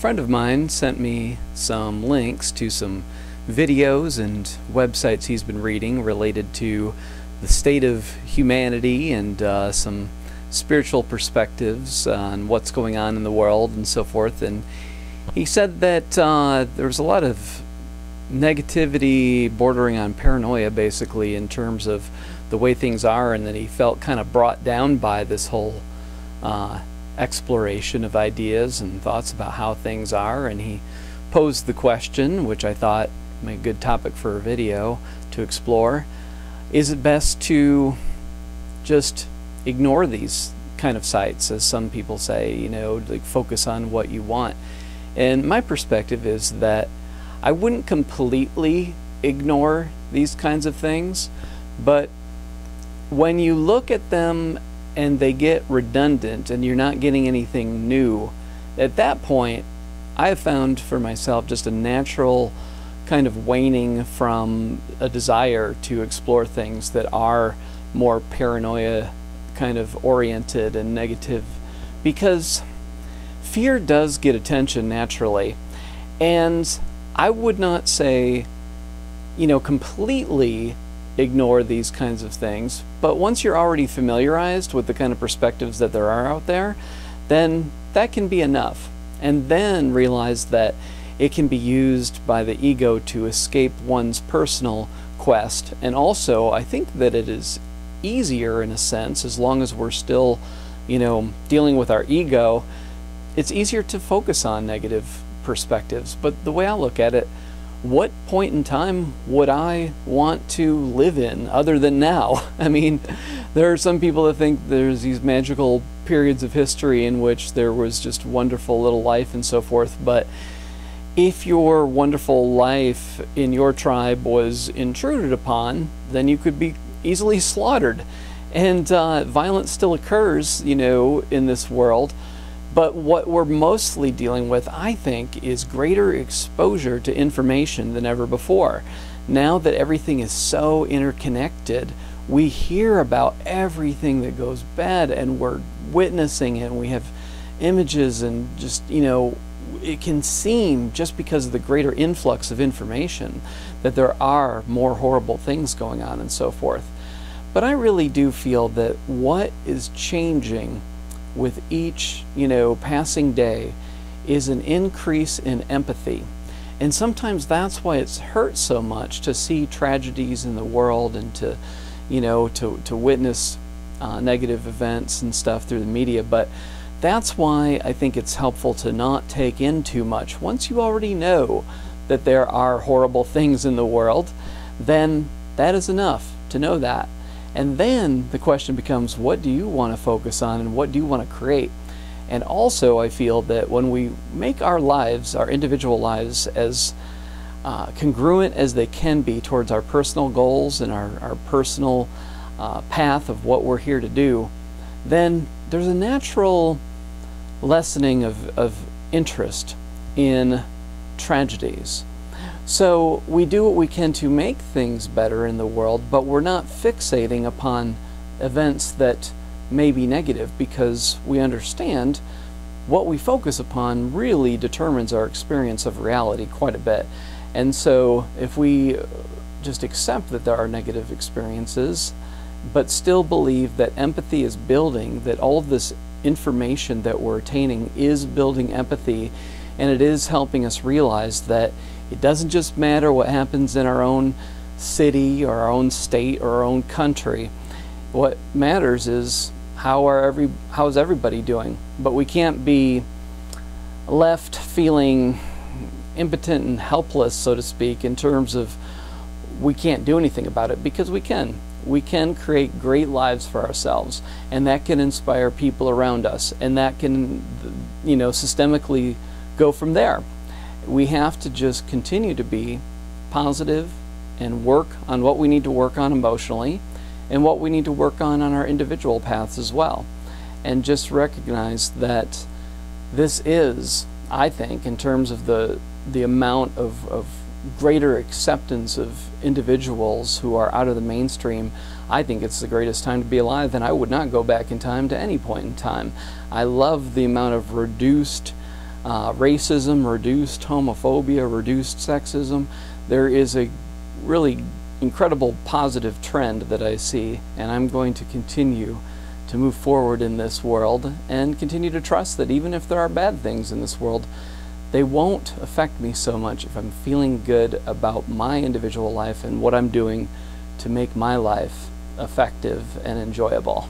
friend of mine sent me some links to some videos and websites he's been reading related to the state of humanity and some spiritual perspectives on what's going on in the world and so forth. And he said that there was a lot of negativity bordering on paranoia, basically, in terms of the way things are, and that he felt kind of brought down by this whole exploration of ideas and thoughts about how things are. And he posed the question, which I thought made a good topic for a video to explore: is it best to just ignore these kind of sites, as some people say, you know, like focus on what you want? And my perspective is that I wouldn't completely ignore these kinds of things, but when you look at them and they get redundant and you're not getting anything new, at that point I have found for myself just a natural kind of waning from a desire to explore things that are more paranoia kind of oriented and negative, because fear does get attention naturally. And I would not say, you know, completely ignore these kinds of things, but once you're already familiarized with the kind of perspectives that there are out there, then that can be enough. And then realize that it can be used by the ego to escape one's personal quest. And also, I think that it is easier in a sense, as long as we're still, you know, dealing with our ego, it's easier to focus on negative perspectives. But the way I look at it, what point in time would I want to live in other than now? I mean, there are some people that think there's these magical periods of history in which there was just wonderful little life and so forth, but if your wonderful life in your tribe was intruded upon, then you could be easily slaughtered. And violence still occurs, you know, in this world. But what we're mostly dealing with, I think, is greater exposure to information than ever before. Now that everything is so interconnected, we hear about everything that goes bad, and we're witnessing it, and we have images, and just, you know, it can seem, just because of the greater influx of information, that there are more horrible things going on and so forth. But I really do feel that what is changing with each, you know, passing day is an increase in empathy. And sometimes that's why it's hurt so much to see tragedies in the world, and to, you know, to witness negative events and stuff through the media. But that's why I think it's helpful to not take in too much. Once you already know that there are horrible things in the world, then that is enough to know that. And then the question becomes, what do you want to focus on, and what do you want to create? And also, I feel that when we make our lives, our individual lives, as congruent as they can be towards our personal goals and our personal path of what we're here to do, then there's a natural lessening of interest in tragedies. So we do what we can to make things better in the world, but we're not fixating upon events that may be negative, because we understand what we focus upon really determines our experience of reality quite a bit. And so if we just accept that there are negative experiences, but still believe that empathy is building, that all of this information that we're attaining is building empathy, and it is helping us realize that it doesn't just matter what happens in our own city or our own state or our own country. What matters is how's everybody doing. But we can't be left feeling impotent and helpless, so to speak, in terms of we can't do anything about it, because we can. We can create great lives for ourselves, and that can inspire people around us, and that can, you know, systemically go from there. We have to just continue to be positive and work on what we need to work on emotionally, and what we need to work on our individual paths as well. And just recognize that this is, I think, in terms of the amount of greater acceptance of individuals who are out of the mainstream, I think it's the greatest time to be alive, and I would not go back in time to any point in time. I love the amount of reduced racism reduced, homophobia reduced, sexism. There is a really incredible positive trend that I see, and I'm going to continue to move forward in this world and continue to trust that even if there are bad things in this world, they won't affect me so much if I'm feeling good about my individual life and what I'm doing to make my life effective and enjoyable.